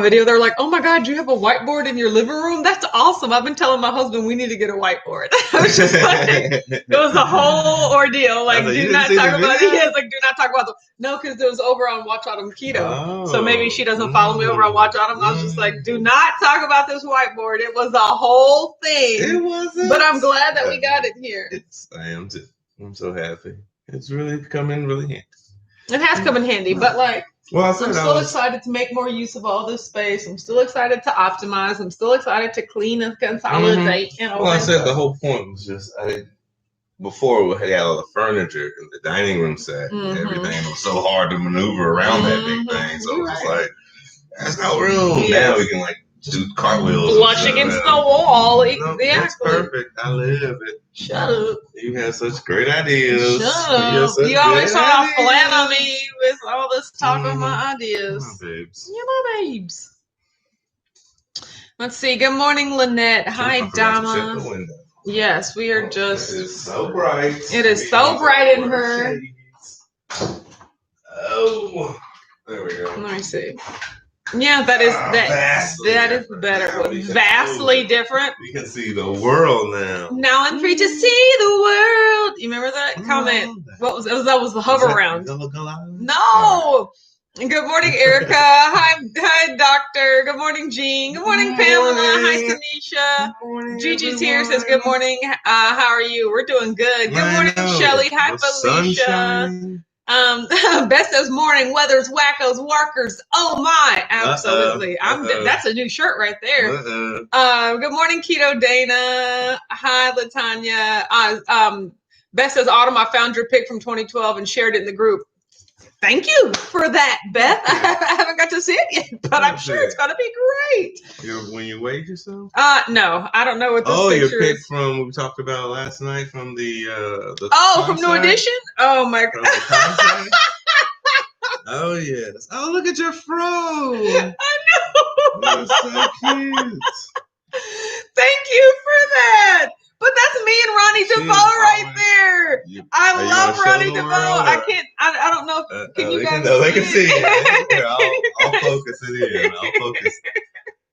video. They're like, "Oh my God, you have a whiteboard in your living room? That's awesome." I've been telling my husband we need to get a whiteboard. I was just like, it was a whole ordeal. Like, do not talk about it. Yes, like, do not talk about no, because it was over on Watch Autumn Keto. So maybe she doesn't follow me over on Watch Autumn. I was just like, do not talk about this whiteboard. It was a whole thing. It wasn't. But I'm glad that we got it here. I am too. I'm so happy. It's really come in really handy. It has come in handy, but like, well, I'm still excited to make more use of all this space. I'm still excited to optimize. I'm still excited to clean and consolidate. Mm-hmm. Well, I said the whole point was just before we had all the furniture and the dining room set, everything was so hard to maneuver around that big thing. So it was just like, there's no room. Yes. Now we can like do cartwheels. Blush against the wall. Exactly. That's perfect. I live it. Shut up. You have such great ideas. Shut up. You always try to flatter me with all this talk of my ideas. My babes. You're my babes. Let's see. Good morning, Lynette. Hi, Dama. Yes, we are just. It is so bright. It is so bright in her. Oh, there we go. Let me see. Yeah, that is is better. Vastly different. You can see the world now. Now I'm free to see the world. You remember that comment? What was it? That was the hover round. No. Good morning, Erica. Hi, Doctor. Good morning, Jean. Good morning, Pamela. Hi, Tanisha. Gigi's here. Says good morning. How are you? We're doing good. Good morning, Shelly. Hi, Felicia. Beth says morning weathers, wackos, workers. Oh my, absolutely. That's a new shirt right there. Good morning, Keto Dana. Hi, Latanya. Beth says Autumn, I found your pic from 2012 and shared it in the group. Thank you for that, Beth. I haven't got to see it yet, but I'm sure it's going to be great. When you weighed yourself? No, I don't know what this picture is. Your pic from what we talked about last night from the from New Edition? Oh my God. Oh yes. Oh, look at your fro. I know. That's so cute. Thank you for that. But that's me and Ronnie DeVoe right there. I love Ronnie DeVoe. I don't know. Can you guys see it? They can see it. Here, I'll focus it in. I'll focus.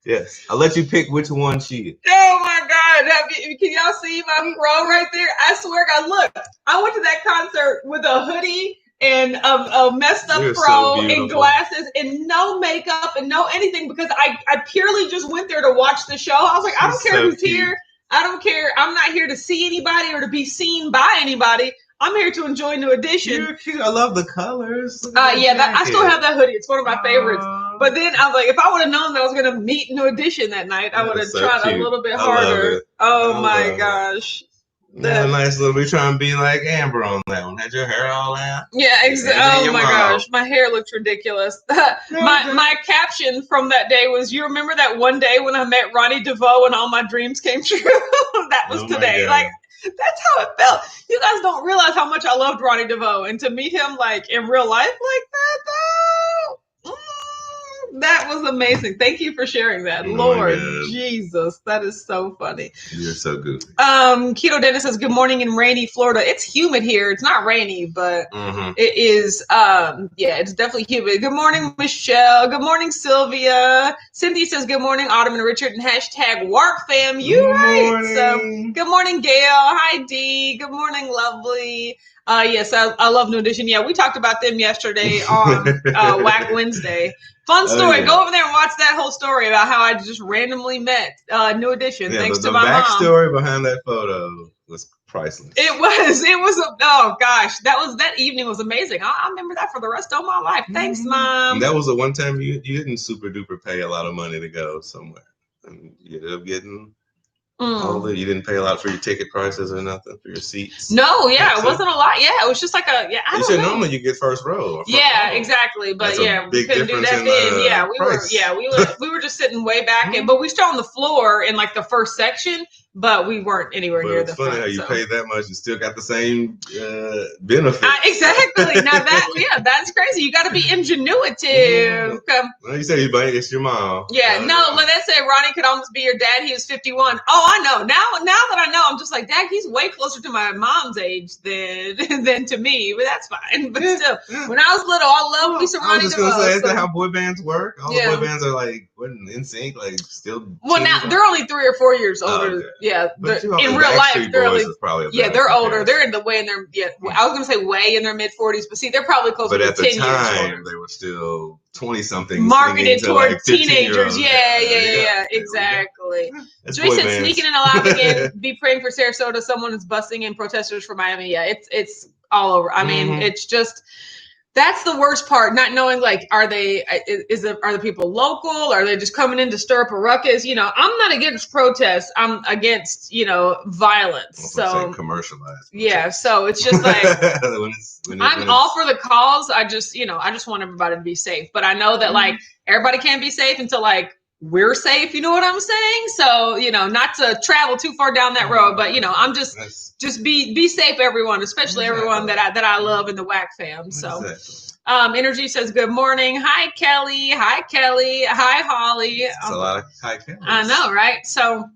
Yes. I'll let you pick which one she is. Oh my God. Can y'all see my fro right there? I swear God, look. I went to that concert with a hoodie and a messed up fro and glasses and no makeup and no anything because I purely just went there to watch the show. I was like, I don't care who's here. I don't care. I'm not here to see anybody or to be seen by anybody. I'm here to enjoy New Edition. You're cute. I love the colors. I still have that hoodie. It's one of my favorites. But then I was like, if I would have known that I was going to meet New Edition that night, I would have tried a little bit harder. Oh my gosh. Nice little. We trying to be like Amber on that one. Had your hair all out. Yeah, exactly. Oh my gosh, my hair looks ridiculous. my caption from that day was, "You remember that one day when I met Ronnie DeVoe and all my dreams came true?" That was today. Like that's how it felt. You guys don't realize how much I loved Ronnie DeVoe, and to meet him like in real life like that, though. That was amazing. Thank you for sharing that. Lord Jesus, that is so funny. You're so good. Keto Dennis says, good morning in rainy Florida. It's humid here. It's not rainy, but it is, it's definitely humid. Good morning, Michelle. Good morning, Sylvia. Cynthia says, good morning, Autumn and Richard, and hashtag work fam. You right. So good morning, Gail. Hi, Dee. Good morning, lovely. Yes, I love New Edition. Yeah, we talked about them yesterday on Whack Wednesday. Fun story. Go over there and watch that whole story about how I just randomly met New Edition thanks to my mom. The backstory behind that photo was priceless. It was. Oh gosh, that evening was amazing. I remember that for the rest of my life. Thanks, Mom. And that was the one time you didn't super duper pay a lot of money to go somewhere, and you ended up getting. You didn't pay a lot for your ticket prices or nothing for your seats. No, it wasn't a lot. Yeah, it was just like normally you get first row. Exactly. But we couldn't do that then. We were just sitting way back, but we still on the floor in like the first section. But we weren't anywhere near the front. It's funny how you paid that much and still got the same benefits. Exactly. Now that's crazy. You got to be ingenuitive. Well, you said it's your mom. Yeah, Lynette said Ronnie could almost be your dad. He was 51. Oh, I know. Now that I know, I'm just like, Dad, he's way closer to my mom's age than to me. But that's fine. But still, when I was little, I loved me some Ronnie DeVoe. I was just going to say, is that how boy bands work? All the boy bands are like, wasn't in sync, like still. Well, now they're only 3 or 4 years older. Okay. Yeah, in real life, they're only. They're older. They're in the way in their. Yeah, I was gonna say way in their mid-40s, but see, they're probably closer to 10 years older. But at the time, they were still 20-something, marketed toward like teenagers. Yeah, exactly. Joyce said, sneaking in alive again. Be praying for Sarasota. Someone is busting in protesters for Miami. Yeah, it's all over. I mean, it's just. That's the worst part, not knowing, like, are the people local? Are they just coming in to stir up a ruckus? I'm not against protests. I'm against, violence. So commercialized. Yeah. So it's just like, I'm all for the cause. I just want everybody to be safe. But I know that like everybody can't be safe until like we're safe. You know what I'm saying? So, not to travel too far down that road, but I'm just be safe, everyone, especially everyone that I love in the WAC fam. So, Energy says, good morning. Hi, Kelly. Hi, Holly. It's a lot of hi, Kelly. I know, right? So,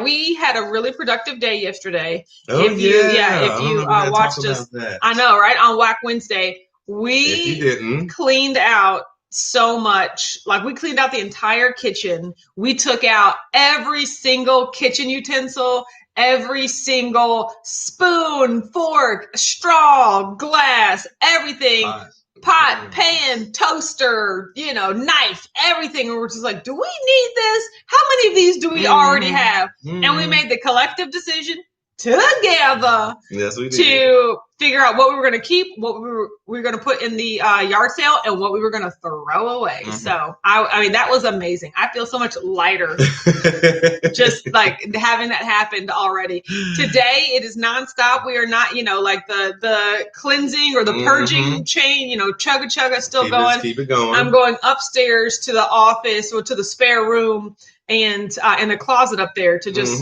we had a really productive day yesterday. If you watched us, I know, right? On WAC Wednesday, we cleaned out so much. Like, we cleaned out the entire kitchen. We took out every single kitchen utensil, every single spoon, fork, straw, glass, everything, pot, pan, toaster, knife, everything. And we're just like, do we need this? How many of these do we already have? And we made the collective decision together to figure out what we were going to keep, what we were going to put in the yard sale, and what we were going to throw away. So I mean, that was amazing. I feel so much lighter just like having that happened already. Today it is nonstop. We are not, like the cleansing or the purging chain, chugga still going. Keep it going. I'm going upstairs to the office or to the spare room and in the closet up there to just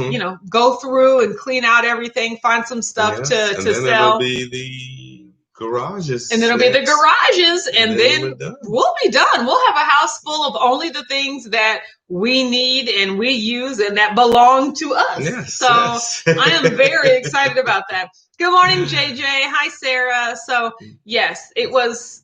go through and clean out everything, find some stuff to sell. It'll be the garages. And then it'll be the garages, and then we'll be done. We'll have a house full of only the things that we need and we use and that belong to us. I am very excited about that. Good morning, JJ. Hi, Sarah. So yes, it was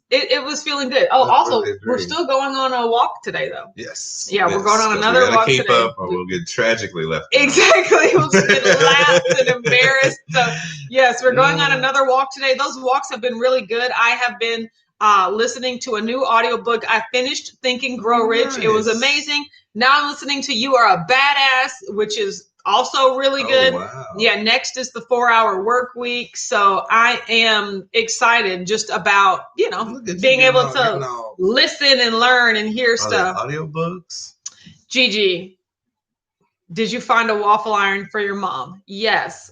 feeling good. Oh, also, we're still going on a walk today, though. Yes. Yeah, we're going on another walk today. Keep up, or we'll get tragically left. Exactly. We'll just get laughed and embarrassed. So yes, we're going on another walk today. Those walks have been really good. I have been listening to a new audiobook. I finished Think and Grow Rich. Nice. It was amazing. Now I'm listening to You Are a Badass, which is also really good. Wow. Yeah, next is the 4-Hour Work Week. So I am excited just about, being able to listen and learn and hear stuff. Audiobooks. Gigi, did you find a waffle iron for your mom? Yes.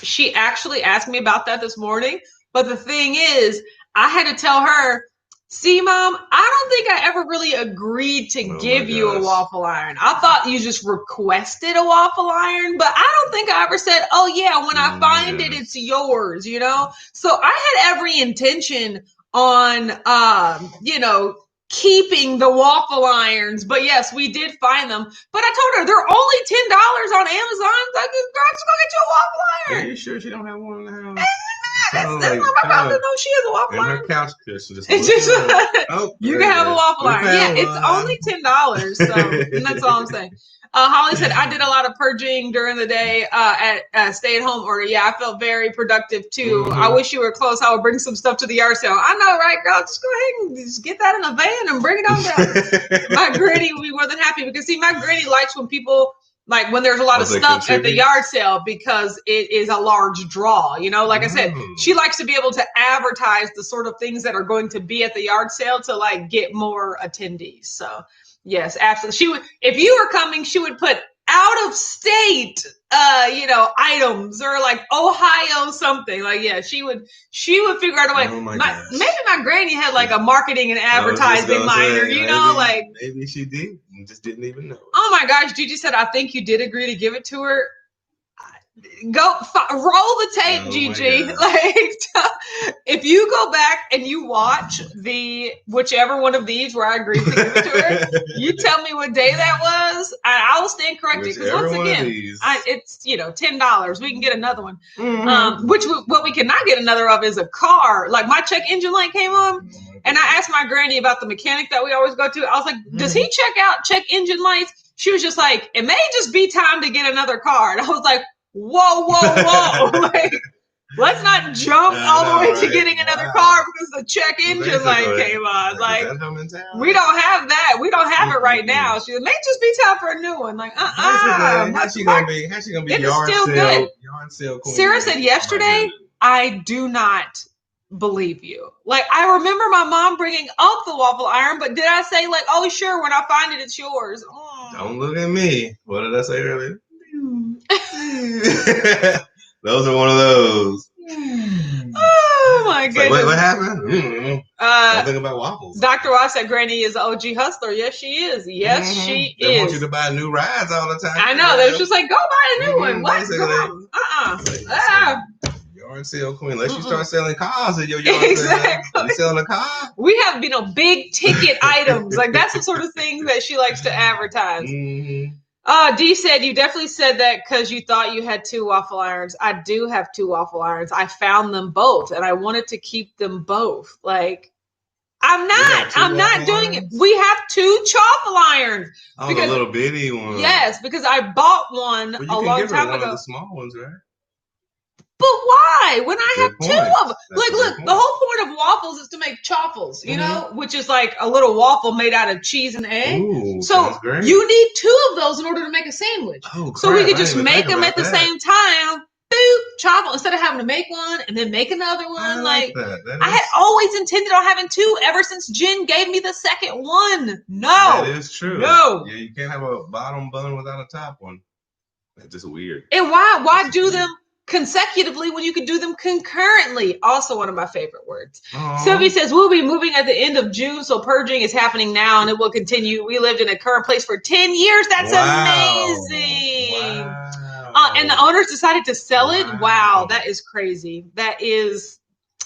She actually asked me about that this morning. But the thing is, I had to tell her, see, Mom, I don't think I ever really agreed to give you a waffle iron. I thought you just requested a waffle iron, but I don't think I ever said, oh, yeah, when I find it, it's yours, So I had every intention on, keeping the waffle irons. But yes, we did find them. But I told her they're only $10 on Amazon. I could just go get you a waffle iron. Are you sure she don't have one in the house? That's my mom doesn't know she has a waffle iron. Her couch cushion. You can have a waffle iron. Yeah, it's only $10. So that's all I'm saying. Holly said, I did a lot of purging during the day at stay-at-home order. Yeah, I felt very productive, too. I wish you were close. I would bring some stuff to the yard sale. I know, right, girl? Just go ahead and just get that in a van and bring it on down. My granny would be more than happy because, see, my granny likes when people, like when there's a lot of stuff at the yard sale because it is a large draw. Like I said, she likes to be able to advertise the sort of things that are going to be at the yard sale to like get more attendees. So yes, absolutely. She would, if you were coming, she would put out of state, items or like Ohio something. Like, yeah, she would figure out a way. Maybe my granny had like a marketing and advertising minor, maybe she did. Just didn't even know. Oh my gosh, Gigi said, I think you did agree to give it to her. Roll the tape, Gigi. If you go back and you watch whichever one of these where I agreed to give it to her, you tell me what day that was, and I will stand corrected. Because once again, it's $10. We can get another one. What we cannot get another of is a car. Like my check engine light came on, And I asked my granny about the mechanic that we always go to. I was like, does he check engine lights? She was just like, it may just be time to get another car. And I was like, whoa. Like, let's not jump all the way to getting another car because the check engine light came on. Like, we don't have that. We don't have it right now. She may just be time for a new one. Like, How's she gonna be yard sale queen? Sarah said yesterday, I do not believe you. Like, I remember my mom bringing up the waffle iron, but did I say like, oh sure, when I find it, it's yours? Don't look at me. What did I say earlier? Those are one of those. Oh my goodness! Like, wait, what happened? Something about waffles. Dr. Ross said Granny is an OG hustler. Yes, she is. Yes, she is. They want you to buy new rides all the time. I know. They was just like, go buy a new one. What? Yard sale queen. Unless you start selling cars in your yard sale. You selling a car? We have, big ticket items. Like, that's the sort of thing that she likes to advertise. Dee said, you definitely said that because you thought you had 2 waffle irons. I do have 2 waffle irons. I found them both, and I wanted to keep them both. Like, I'm not doing it. We have 2 chaffle irons. Oh, the little bitty one. Yes, because I bought one a long time ago. One of the small ones, right? But why? When I have 2 of them. Look, the whole point of waffles is to make chaffles, you know, which is like a little waffle made out of cheese and egg. Ooh, so you need 2 of those in order to make a sandwich. Oh, so we could just make them at the same time. Boop, chaffle, instead of having to make one and then make another one. I like that. I had always intended on having 2 ever since Jen gave me the second one. No. That is true. No. Yeah, you can't have a bottom bun without a top one. That's just weird. And why do them consecutively when you could do them concurrently? Also one of my favorite words. Sylvie says, we'll be moving at the end of June, so purging is happening now and it will continue. We lived in a current place for 10 years. That's amazing. Wow. And the owners decided to sell it. Wow, that is crazy. That is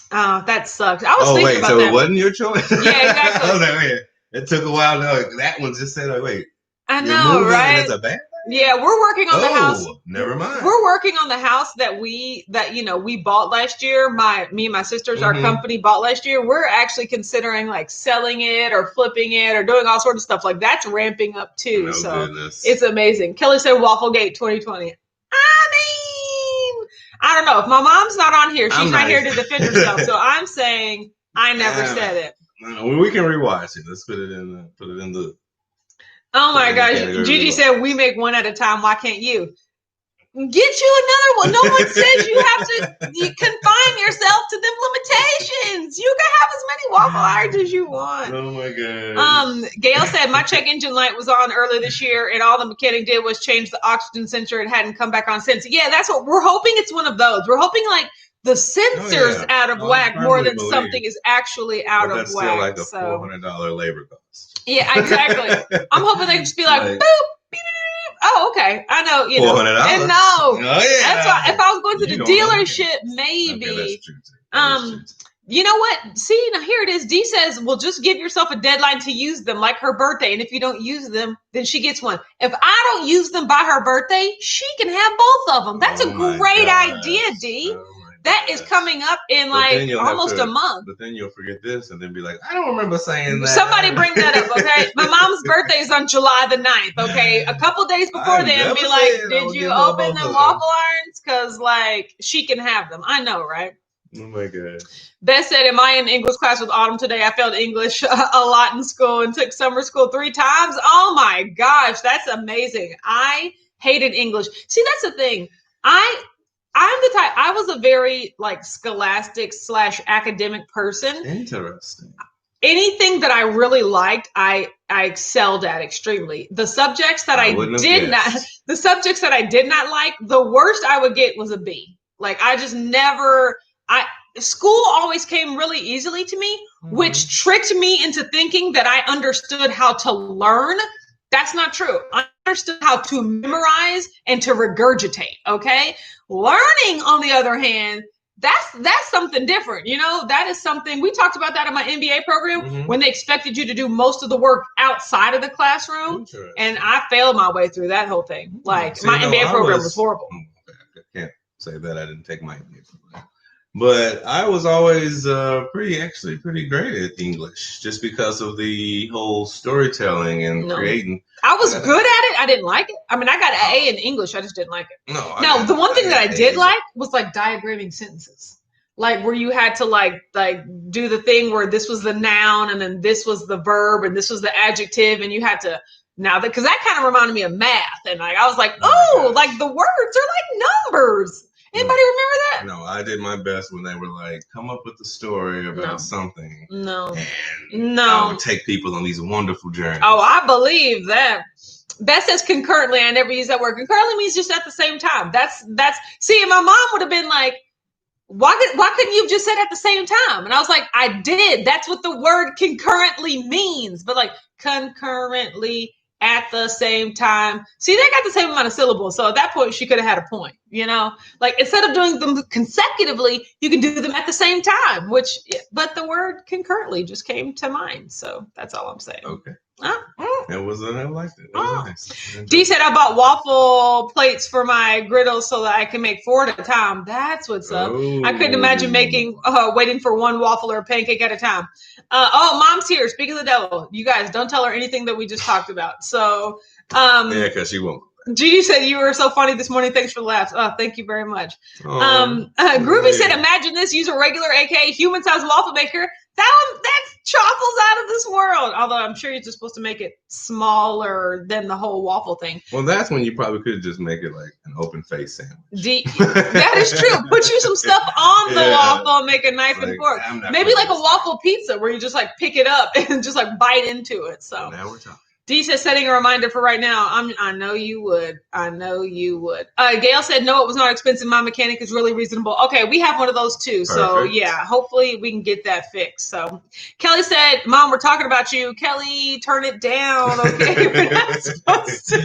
that sucks. I was thinking about that. It wasn't your choice? Yeah, exactly. I was like, wait, it took a while. That one just said, wait. I know, right? It's a bad thing? Yeah, we're working on the house. Never mind. We're working on the house that we bought last year. Me and my sisters, our company bought last year. We're actually considering like selling it or flipping it or doing all sorts of stuff. Like that's ramping up too. It's amazing. Kelly said Wafflegate 2020. I don't know. If my mom's not on here, she's not here to defend herself. So I'm saying I never said it. We can rewatch it. Let's put it in the. Oh my gosh. Gigi said we make one at a time. Why can't you? Get you another one. No one says you have to confine yourself to them limitations. You can have as many waffle irons as you want. Oh my god. Gail said my check engine light was on earlier this year and all the mechanic did was change the oxygen sensor. It hadn't come back on since. Yeah, that's what we're hoping. It's one of those. We're hoping like the sensor's out of whack more than something is actually out of whack. That's still like a $400 labor cost. Yeah, exactly. I'm hoping they just be like boop. Oh, okay. I know, $400. And no. Oh, yeah. That's why if I was going to the dealership, maybe. Okay, that's true. You know what? See, now here it is. Dee says, well, just give yourself a deadline to use them, like her birthday. And if you don't use them, then she gets one. If I don't use them by her birthday, she can have both of them. That's a great idea, Dee. That is coming up in like almost a month. But then you'll forget this and then be like, I don't remember saying that. Somebody bring that up, okay? My mom's birthday is on July the 9th, okay? A couple days before then, be like, did you open the waffle irons? Because like she can have them. I know, right? Oh my God. Beth said, am I in English class with Autumn today? I failed English a lot in school and took summer school 3 times. Oh my gosh, that's amazing. I hated English. See, that's the thing. I'm the type, I was a very like scholastic / academic person. Interesting. Anything that I really liked, I excelled at extremely. The subjects that I did not like, the worst I would get was a B. Like I just never, school always came really easily to me, which tricked me into thinking that I understood how to learn. That's not true. I understood how to memorize and to regurgitate. Okay. Learning, on the other hand, that's something different. You know, that is something we talked about that in my MBA program when they expected you to do most of the work outside of the classroom. And I failed my way through that whole thing. Like my MBA program was horrible. I can't say that I didn't take my MBA program. But I was always pretty great at English, just because of the whole storytelling and creating. I was good at it. I didn't like it. I mean, I got an A in English. I just didn't like it. No, the one thing that I did like was like diagramming sentences. Like where you had to like do the thing where this was the noun and then this was the verb and this was the adjective, and you had to because that kind of reminded me of math, and like I was like, oh, like the words are like numbers. Anybody remember that? No, I did my best when they were like, come up with a story about something. And I would take people on these wonderful journeys. Oh, I believe that. Beth says concurrently. I never use that word. Concurrently means just at the same time. That's see, my mom would have been like, why couldn't you have just said at the same time? And I was like, I did. That's what the word concurrently means. But like concurrently at the same time. See, they got the same amount of syllables. So at that point, she could have had a point, Like instead of doing them consecutively, you can do them at the same time, but the word concurrently just came to mind. So that's all I'm saying. Okay. I liked it. It was nice. D said, I bought waffle plates for my griddle so that I can make 4 at a time. That's what's up. I couldn't imagine waiting for one waffle or a pancake at a time. Mom's here. Speaking of the devil, you guys don't tell her anything that we just talked about. So, because she won't. Gigi said, you were so funny this morning. Thanks for the laughs. Oh, thank you very much. Groovy said, imagine this. Use a regular, aka human-sized waffle maker. That's chaffle's out of this world. Although I'm sure you're just supposed to make it smaller than the whole waffle thing. Well, that's when you probably could just make it like an open face sandwich. That is true. Put you some stuff on the waffle and make a knife and fork. Maybe like a waffle pizza where you just like pick it up and just like bite into it. So now we're talking. D says, setting a reminder for right now. I know you would. Gail said, no, it was not expensive. My mechanic is really reasonable. Okay, we have one of those too. Perfect. So yeah, hopefully we can get that fixed. So Kelly said, Mom, we're talking about you. Kelly, turn it down. Okay, we're not supposed to.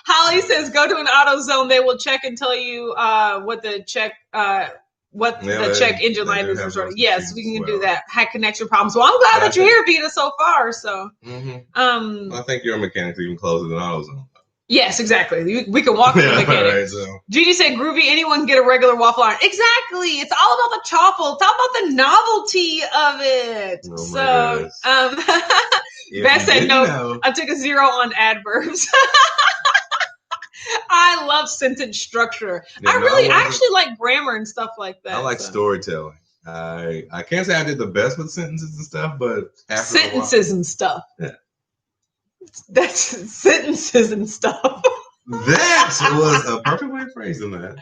Holly says, go to an AutoZone. They will check and tell you what the check engine light is. Yes, we can do that. Had connection problems. Well, I'm glad that you're here, Vita, so far. So, I think your mechanic's even closer than AutoZone. Yes, exactly. We can walk to the mechanic. Right, so. Gigi said, "Groovy, anyone can get a regular waffle iron." Exactly. It's all about the chaffle. It's all about the novelty of it. Oh so, Beth said, "No, I took a 0 on adverbs." I love sentence structure. I actually like grammar and stuff like that. I like storytelling. I can't say I did the best with sentences and stuff, but sentences and stuff. Yeah. That's sentences and stuff. That was a perfect way of phrasing that.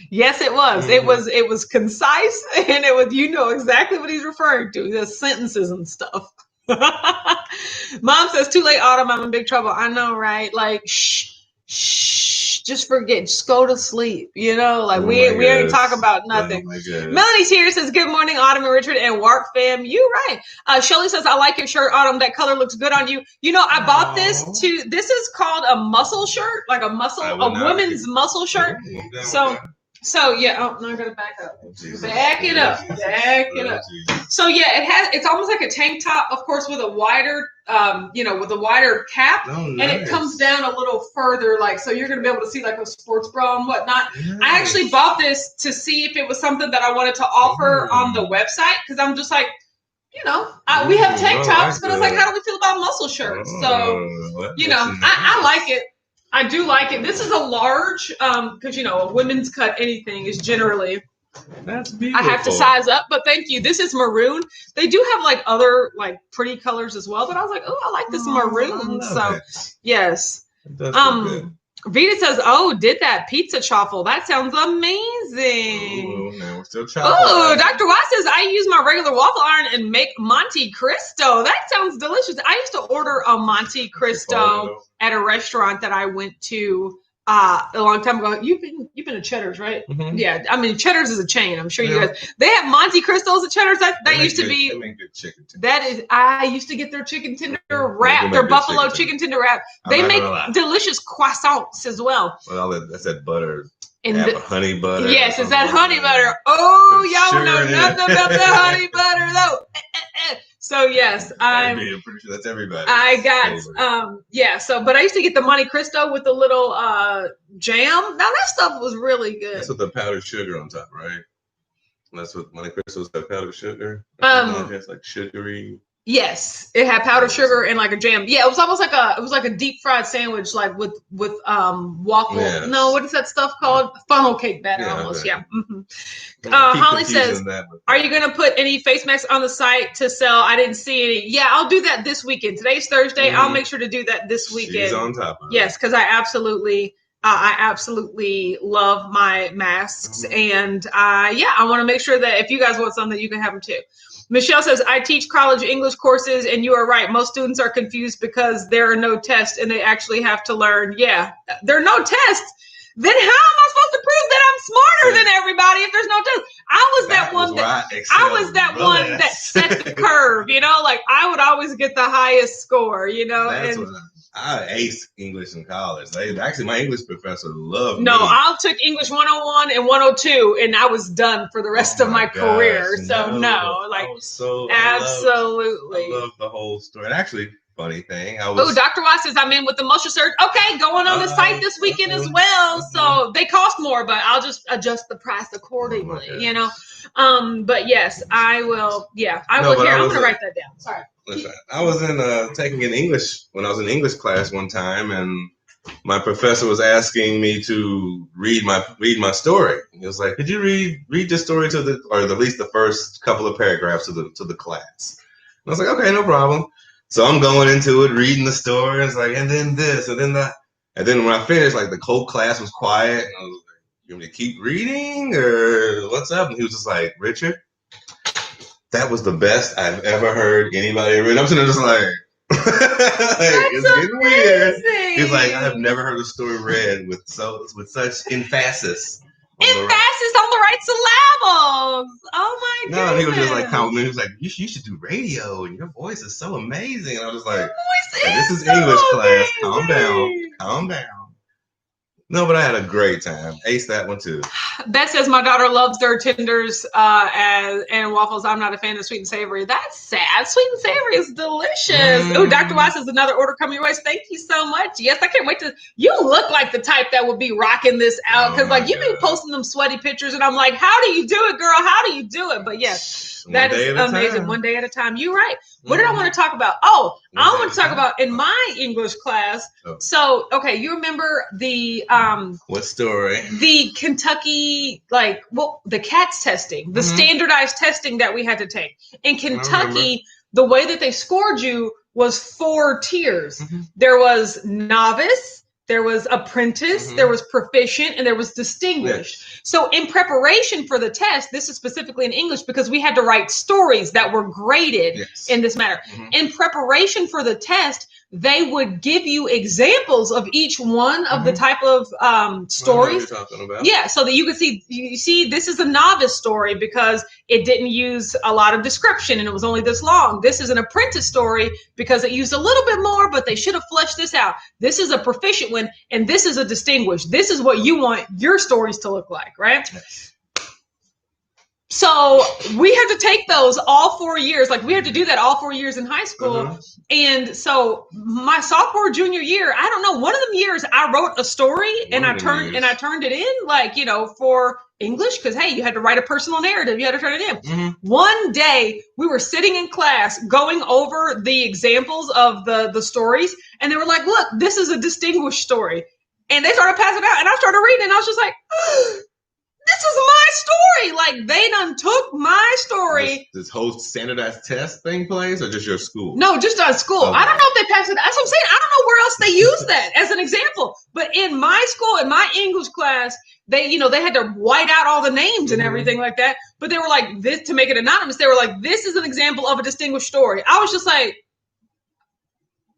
Yes, it was. Mm-hmm. It was concise, and it was exactly what he's referring to. The sentences and stuff. Mom says, "Too late, Autumn. I'm in big trouble." I know, right? Like, shh. Just forget. Just go to sleep. We ain't talking about nothing. Melanie's here, says, good morning, Autumn and Richard and Warp fam. You right. Shelly says, I like your shirt, Autumn. That color looks good on you. I bought this this is called a muscle shirt, like a women's muscle shirt. So yeah, no, I gotta back up. Back it up. So yeah, it's almost like a tank top, of course, with a wider cap, and it comes down a little further, so you're gonna be able to see like a sports bra and whatnot. Nice. I actually bought this to see if it was something that I wanted to offer on the website, because I'm just like, we have tank tops, but I was like, how do we feel about muscle shirts? So I like it. I do like it. This is a large, because a women's cut anything is generally. That's beautiful. I have to size up, but thank you. This is maroon. They do have other pretty colors as well, but I was like, oh, I like this maroon. So yes. Good. Vita says, oh, did that pizza chaffle. That sounds amazing. Oh, now we're still chaffle. Oh, Dr. Watts says, I use my regular waffle iron and make Monte Cristo. That sounds delicious. I used to order a Monte Cristo at a restaurant that I went to a long time ago. You've been to Cheddar's, right? Mm-hmm. Yeah, I mean, Cheddar's is a chain. I'm sure you guys. They have Monte Cristos at Cheddar's. That used to be. They make good chicken tender. That is. I used to get their chicken tender wrap, their buffalo chicken tender wrap. They make delicious croissants as well. Well, that's that butter. And honey butter. Yes, it's that honey butter. Oh, y'all know nothing about the honey butter though. So yes, I'm pretty sure that's everybody. I got So, but I used to get the Monte Cristo with the little jam. Now that stuff was really good. That's with the powdered sugar on top, right? That's what Monte Cristo's got, powdered sugar. It's like sugary. Yes, it had powdered sugar and like a jam. Yeah, it was almost like a deep fried sandwich, like with waffle. Yes. No, what is that stuff called? Funnel cake batter, almost. Okay. Yeah. Mm-hmm. Holly says, "Are you going to put any face masks on the site to sell?" I didn't see any. Yeah, I'll do that this weekend. Today's Thursday. Mm-hmm. I'll make sure to do that this weekend. She's on top of it. Yes, because I absolutely love my masks, mm-hmm. and I want to make sure that if you guys want something, you can have them too. Michelle says, I teach college English courses, and you are right. Most students are confused because there are no tests, and they actually have to learn. Yeah, there are no tests. Then how am I supposed to prove that I'm smarter than everybody if there's no test? I was that one that set the curve, like I would always get the highest score, That's what I aced English in college. Actually, my English professor loved me. No, I took English 101 and 102, and I was done for the rest of my career. So absolutely. I love the whole story. And actually, funny thing, Dr. Watts says I'm in with the motion search. Okay, going on the site this weekend as well. So they cost more, but I'll just adjust the price accordingly. But yes, I will. Yeah, I will. Here, I'm going to write that down. Sorry. Listen, I was taking an English when I was in English class one time, and my professor was asking me to read my story. He was like, "Could you read the story or at least the first couple of paragraphs to the class?" And I was like, "Okay, no problem." So I'm going into it, reading the story. And it's like, and then this, and then that, and then when I finished, like the whole class was quiet. And I was like, "You want me to keep reading, or what's up?" And he was just like, "Richard, that was the best I've ever heard anybody read." I'm sitting there just like, it's getting weird. He's like, "I have never heard a story read with such emphasis." Emphasis on the right syllables. Oh my goodness. No, and he was just like complimenting. He was like, you should do radio, and your voice is so amazing. And I was just like, this is so English class. Calm down. No, but I had a great time. Ace that one too. Beth says my daughter loves their tenders and waffles. I'm not a fan of sweet and savory. That's sad. Sweet and savory is delicious. Oh, Dr. Weiss has another order coming your way. Thank you so much. Yes, I can't wait to. You look like the type that would be rocking this out because you've been posting them sweaty pictures, and I'm like, how do you do it, girl? How do you do it? But yes, that is amazing. One day at a time. You're right. What did I want to talk about? Oh, I want to talk about in my English class. Oh. So, okay, you remember the what story? The Kentucky, the CATS testing, the standardized testing that we had to take. In Kentucky, the way that they scored you was 4 tiers. Mm-hmm. There was novice, there was apprentice, there was proficient, and there was distinguished. Yes. So in preparation for the test, this is specifically in English because we had to write stories that were graded in this manner. Mm-hmm. In preparation for the test, they would give you examples of each one of the type of stories. What are you talking about? Yeah, so that you could see this is a novice story because it didn't use a lot of description and it was only this long. This is an apprentice story because it used a little bit more, but they should have fleshed this out. This is a proficient one, and this is a distinguished. This is what you want your stories to look like, right? Yes. So we had to take those all 4 years. We had to do that all 4 years in high school. And so my sophomore, junior year, I don't know, one of them years I wrote a story and I turned it in for English. Cause hey, you had to write a personal narrative. You had to turn it in. Mm-hmm. One day we were sitting in class going over the examples of the stories. And they were like, look, this is a distinguished story. And they started passing it out and I started reading and I was just like, this is my story. They done took my story. This whole standardized test thing plays or just your school? No, just on school. Okay. I don't know if they passed it. That's what I'm saying. I don't know where else they use that as an example. But in my school, in my English class, they had to white out all the names and everything like that. But they were like, this to make it anonymous. They were like, this is an example of a distinguished story. I was just like,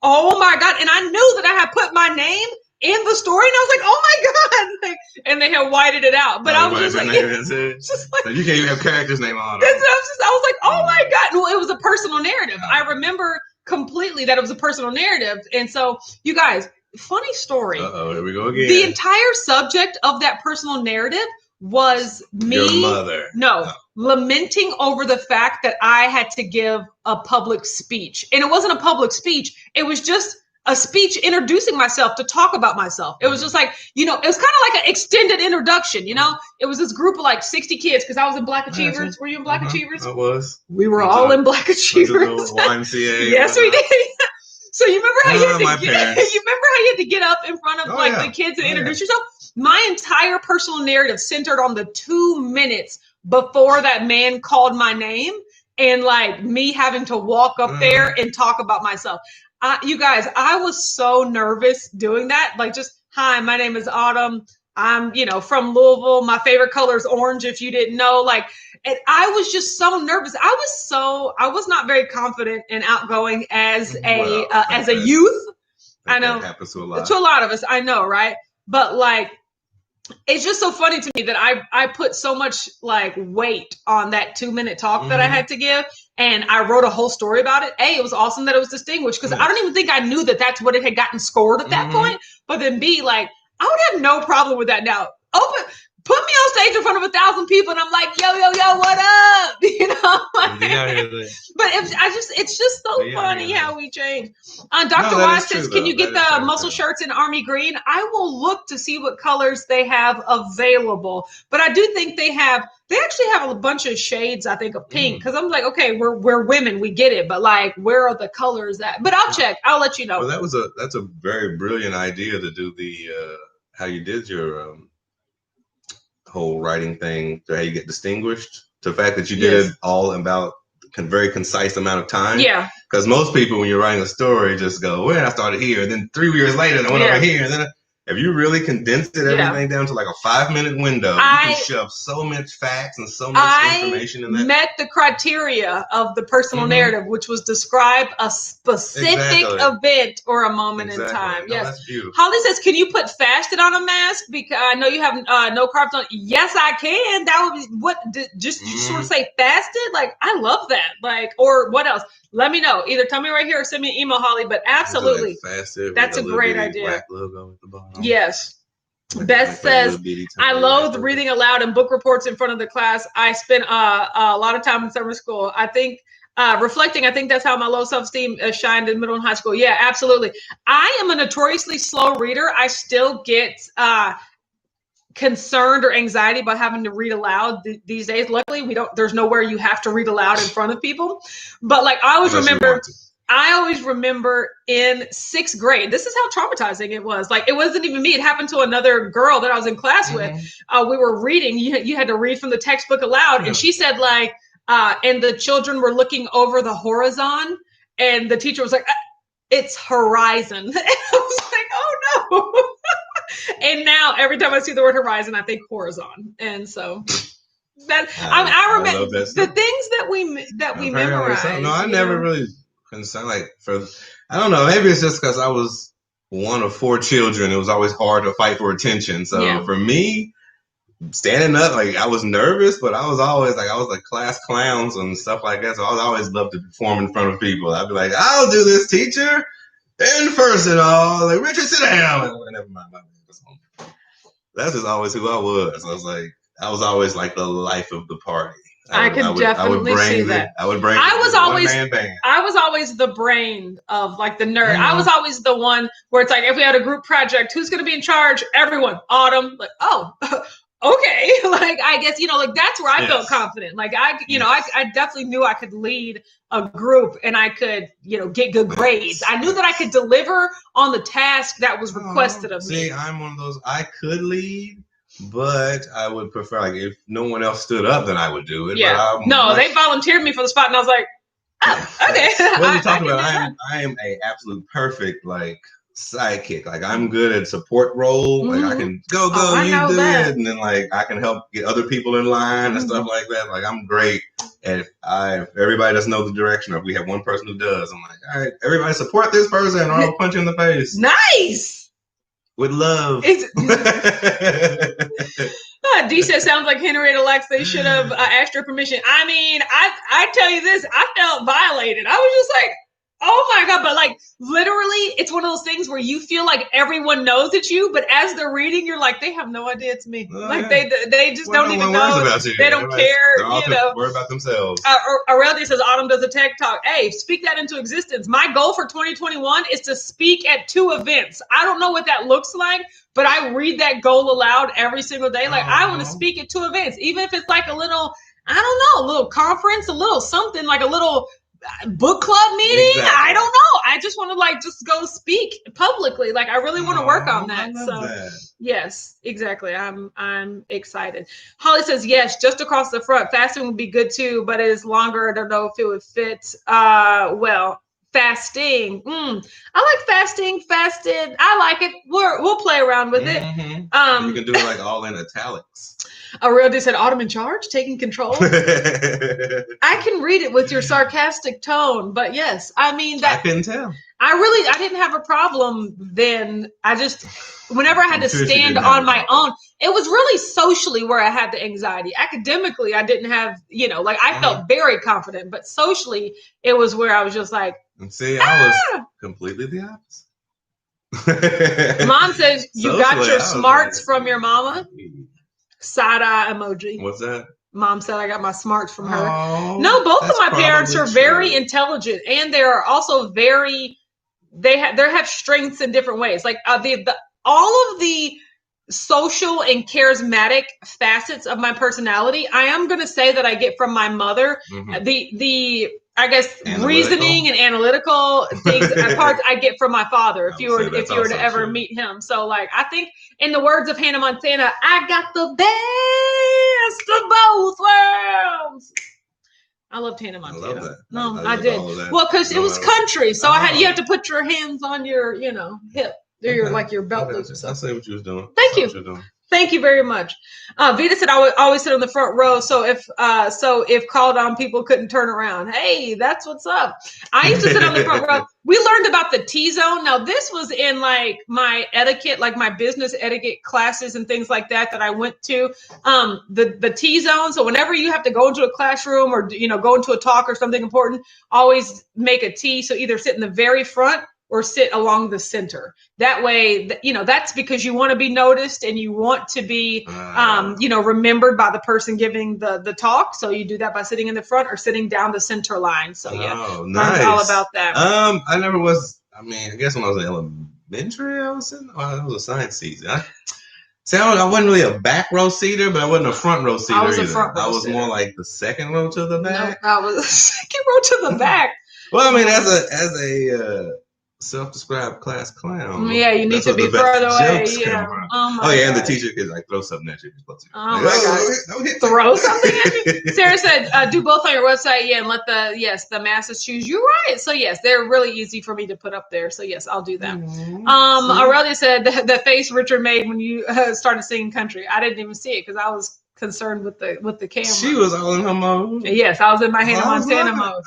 oh my God. And I knew that I had put my name in the story, and I was like, "Oh my God!" And they had whited it out, but I was just like, "You can't even have characters' name on it." I was like, "Oh my God!" Well, it was a personal narrative. I remember completely that it was a personal narrative, and so you guys, funny story. Here we go again. The entire subject of that personal narrative was me. Your mother. No, lamenting over the fact that I had to give a public speech. And it wasn't a public speech. It was just a speech introducing myself to talk about myself. It was just like, you know, it was kind of like an extended introduction, you know? It was this group of like 60 kids because I was in Black Achievers. Were you in Black Achievers? I was. We were all in Black Achievers. YMCA. Yes, we did. So you remember how you had to get up in front of the kids and introduce yourself? My entire personal narrative centered on the 2 minutes before that man called my name and like me having to walk up there and talk about myself. You guys, I was so nervous doing that. Like just, hi, my name is Autumn. I'm, you know, from Louisville. My favorite color is orange. If you didn't know, like, and I was just so nervous. I was not very confident and outgoing as a youth. I know that happens to a lot of us. I know, right? But like, it's just so funny to me that I put so much like weight on that 2-minute talk that I had to give. And I wrote a whole story about it. A, it was awesome that it was distinguished because I don't even think I knew that that's what it had gotten scored at that point. But then B, like, I would have no problem with that now. Put me on stage in front of 1,000 people and I'm like, yo, what up? You know? But it's just so funny how we change. Dr. Wise says, can you get the muscle shirts in army green? I will look to see what colors they have available. But I do think they actually have a bunch of shades, I think, of pink. Because I'm like, okay, we're women, we get it. But like, where are the colors at? But I'll check. I'll let you know. Well, that's a very brilliant idea to do the how you did your whole writing thing, to how you get distinguished. The fact that you did it all in about a very concise amount of time. Yeah. Because most people, when you're writing a story, just go, well, I started here, and then 3 years later, I went over here, and then. If you really condensed everything down to like a 5-minute window, you can shove so much facts and so much information in that. I met the criteria of the personal narrative, which was describe a specific event or a moment in time. No, that's beautiful. Holly says, can you put fasted on a mask? Because I know you have no carbs on. Yes, I can. That would be what, just you sort of say fasted? Like, I love that. Like, or what else? Let me know. Either tell me right here or send me an email, Holly. But absolutely, that's a great idea. Yes. Beth says, I loathe reading aloud and book reports in front of the class. I spent a lot of time in summer school. I think reflecting, I think that's how my low self-esteem shined in middle and high school. Yeah, absolutely. I am a notoriously slow reader. I still get concerned or anxiety about having to read aloud these days. Luckily, there's nowhere you have to read aloud in front of people. But like, I always remember in 6th grade, this is how traumatizing it was. Like, it wasn't even me. It happened to another girl that I was in class with. We were reading. You had to read from the textbook aloud. And she said like, and the children were looking over the horizon. And the teacher was like, it's horizon. And I was like, oh no. And now every time I see the word horizon, I think horizon. And so that I remember the things that we memorize. No, I never really concerned I don't know, maybe it's just because I was one of 4 children. It was always hard to fight for attention. So for me, standing up, like, I was nervous, but I was always like, I was like class clowns and stuff like that. So I always loved to perform in front of people. I'd be like, I'll do this, teacher. And first of all, like, Richard, sit down. Never mind. That's just always who I was. I was always like the life of the party. I could definitely see that. I was always the brain of like the nerd. I was always the one where it's like, if we had a group project, who's going to be in charge? Everyone. Autumn. Like, oh, okay. Like, I guess, like, that's where I felt confident. Like, I definitely knew I could lead a group and I could, get good grades. I knew that I could deliver on the task that was requested of me. See, I'm one of those, I could lead, but I would prefer, like, if no one else stood up, then I would do it. Yeah. But they volunteered me for the spot and I was like, oh, okay. What are you talking about? I am a absolute perfect, like, sidekick. Like, I'm good at support role. Like, I can go, you do it, and then like I can help get other people in line and stuff like that. Like, I'm great. And if everybody doesn't know the direction, or if we have one person who does, I'm like, all right, everybody support this person, or I'll punch you in the face. Nice. With love. D says, sounds like Henrietta Lacks. They should have asked her permission. I mean, I tell you this, I felt violated. I was just like, oh my God. But like literally, it's one of those things where you feel like everyone knows it's you, but as they're reading, you're like, they have no idea it's me. Like they just don't even know. They don't care. They're all worried about themselves. Aurelia says Autumn does a tech talk. Hey, speak that into existence. My goal for 2021 is to speak at 2 events. I don't know what that looks like, but I read that goal aloud every single day. Like I want to speak at 2 events, even if it's like a little, I don't know, a little conference, a little something, like a little book club meeting. Exactly. I don't know. I just want to like just go speak publicly. Like I really want to work on that. Yes, exactly. I'm excited. Holly says yes, just across the front. Fasting would be good too, but it is longer. I don't know if it would fit. Well, fasting. I like fasting. Fasted. I like it. We'll play around with it. You can do it like all in italics. Aurelia said, Autumn in charge, taking control. I can read it with your sarcastic tone, but yes, I mean that. I couldn't tell. I didn't have a problem then. Whenever I had to stand on my own, it was really socially where I had the anxiety. Academically, I didn't have, like I felt very confident, but socially, it was where I was just like. And see, I was completely the opposite. Mom says you got your smarts from your mama. Side-eye emoji. What's that? Mom said I got my smarts from her. No, both of my parents are very intelligent, and they are also very. They have strengths in different ways. Like all of the social and charismatic facets of my personality, I am going to say that I get from my mother. The I guess reasoning and analytical things parts I get from my father. If you were to ever meet him, so like I think in the words of Hannah Montana, I got the best of both worlds. I loved Hannah Montana. I love that. No, I did. Well, because it was country, so you had to put your hands on your hip. Your belt loop. I see what you was doing. Thank you. Thank you very much. Vita said I would always sit on the front row. So if called on, people couldn't turn around. Hey, that's what's up. I used to sit on the front row. We learned about the T zone. Now this was in like my etiquette, like my business etiquette classes and things like that I went to. The T zone. So whenever you have to go into a classroom or go into a talk or something important, always make a T. So either sit in the very front or sit along the center. That way, that's because you want to be noticed and you want to be, remembered by the person giving the talk. So you do that by sitting in the front or sitting down the center line. So nice. All about that. I never was. I mean, I guess when I was in elementary, I was sitting. It was a science season. I wasn't really a back row seater, but I wasn't a front row seater. I was a front row. I was more like the second row to the back. No, I was the second row to the back. Well, I mean, as a self-described class clown. Yeah, you need to be further away. Yeah. And the teacher could like throw something at you. Oh my God! Throw something at you. Sarah said, "Do both on your website, and let the masses choose." You're right. So yes, they're really easy for me to put up there. So yes, I'll do that. Aurelia said the face Richard made when you started singing country. I didn't even see it because I was concerned with the camera. She was all in her mode. Yes, I was in my Hannah Montana mode.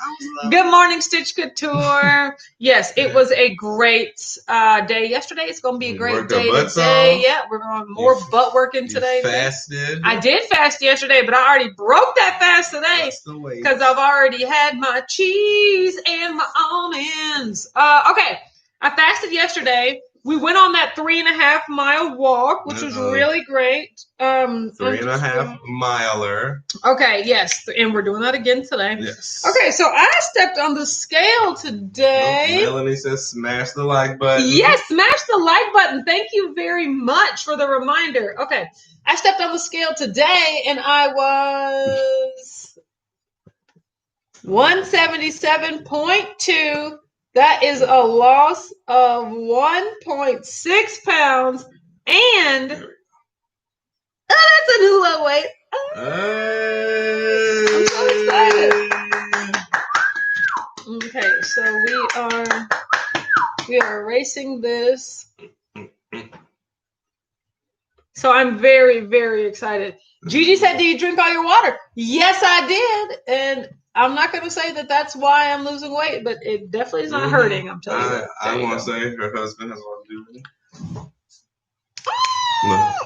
Good morning, Stitch Couture. Yes, it was a great day yesterday. It's going to be a great day today. Yeah, we're going more butt working today. Fasted. I did fast yesterday, but I already broke that fast today because I've already had my cheese and my almonds. Okay, I fasted yesterday. We went on that 3.5 mile walk, which was really great. 3.5 miler. Okay, yes. And we're doing that again today. Yes. Okay, so I stepped on the scale today. Melanie says smash the like button. Yes, smash the like button. Thank you very much for the reminder. Okay, I stepped on the scale today and I was 177.2. That is a loss of 1.6 pounds, and that's a new low weight. I'm so excited. Okay, so we are erasing this. So I'm very, very excited. Gigi said, "Do you drink all your water?" Yes, I did, and I'm not going to say that that's why I'm losing weight, but it definitely is not hurting. I'm telling you. I want to say her husband has a lot to do with it.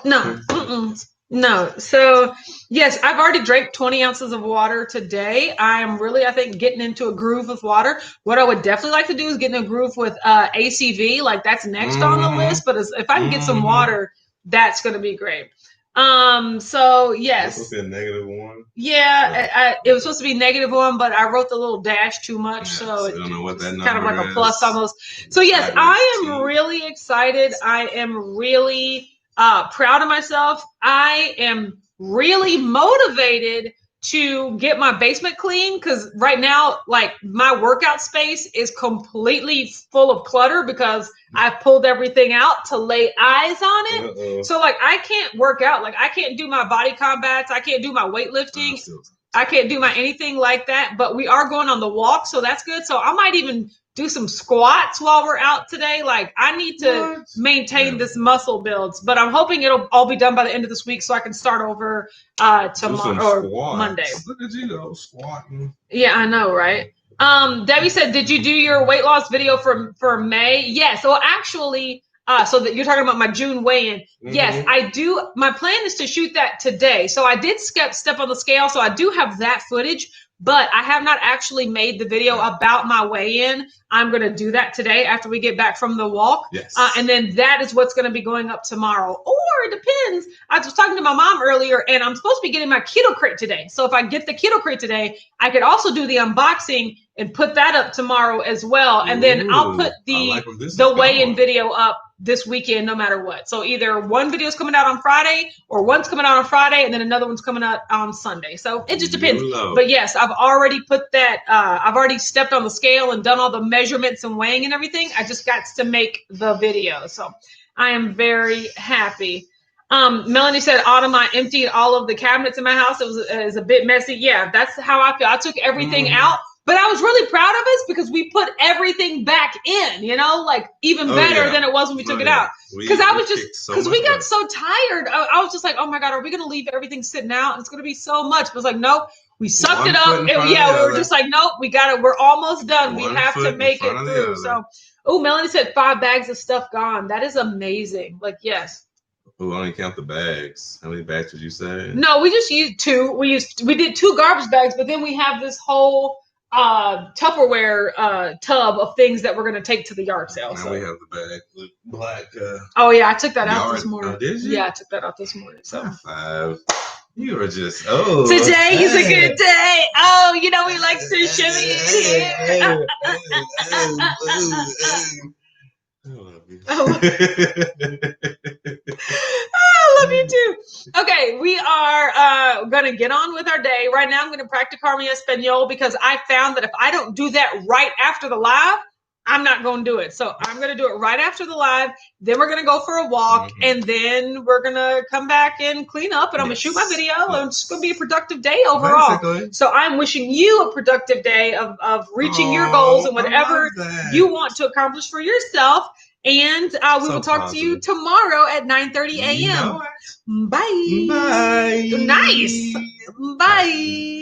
No. No. So, yes, I've already drank 20 ounces of water today. I am really, I think, getting into a groove with water. What I would definitely like to do is get in a groove with ACV. Like, that's next on the list. But if I can get some water, that's going to be great. So, yes. This was a -1? Yeah, it was supposed to be -1, but I wrote the little dash too much. Yeah, so I don't know what that number kind of like is. a plus almost. So, yes, I am really excited. I am really proud of myself. I am really motivated to get my basement clean because right now, like, my workout space is completely full of clutter because I pulled everything out to lay eyes on it. So, like, I can't work out. Like, I can't do my body combats. I can't do my weightlifting. I can't do my anything like that. But we are going on the walk, so that's good. So I might even do some squats while we're out today. Like, I need to maintain this muscle builds, but I'm hoping it'll all be done by the end of this week so I can start over tomorrow or Monday. Look at you go squatting. Yeah, I know, right? Debbie said, did you do your weight loss video for May? Yes. So actually, so that you're talking about my June weigh-in. Mm-hmm. Yes, I do. My plan is to shoot that today. So I did step on the scale. So I do have that footage, but I have not actually made the video about my weigh-in. I'm going to do that today after we get back from the walk. Yes. And then that is what's going to be going up tomorrow. Or it depends. I was talking to my mom earlier, and I'm supposed to be getting my keto crate today. So if I get the keto crate today, I could also do the unboxing and put that up tomorrow as well. And then I'll put the weigh-in video up this weekend, no matter what. So either one video is coming out on Friday or one's coming out on Friday and then another one's coming out on Sunday. So it just depends. But yes, I've already put that, I've already stepped on the scale and done all the measurements and weighing and everything. I just got to make the video. So I am very happy. Melanie said, Autumn, I emptied all of the cabinets in my house. It was a bit messy. Yeah, that's how I feel. I took everything out. But I was really proud of us because we put everything back in, like even better than it was when we took it out. Because I was just, because we got so tired. I was just like, oh my God, are we going to leave everything sitting out? And it's going to be so much. But it's like, nope, we sucked it up. And we were just like, nope, we got it. We're almost done. We have to make it through. So, Melanie said 5 bags of stuff gone. That is amazing. Like, yes. Oh, I only count the bags. How many bags did you say? No, we just used 2. We did 2 garbage bags, but then we have this whole Tupperware tub of things that we're going to take to the yard sale. Now we have the bag with black. Oh yeah, I took that out this morning. Oh, did you? Yeah, I took that out this morning. So 5. You were just Today is a good day. Oh, he likes to shimmy in here. I love you. I love you too. Okay, we are going to get on with our day. Right now, I'm going to practicar mi español because I found that if I don't do that right after the live, I'm not going to do it. So I'm going to do it right after the live. Then we're going to go for a walk. Mm-hmm. And then we're going to come back and clean up. And I'm going to shoot my video. And it's going to be a productive day overall. Basically. So I'm wishing you a productive day of reaching your goals and whatever you want to accomplish for yourself. And we will talk to you tomorrow at 9:30 a.m. Bye. Bye. Nice. Bye.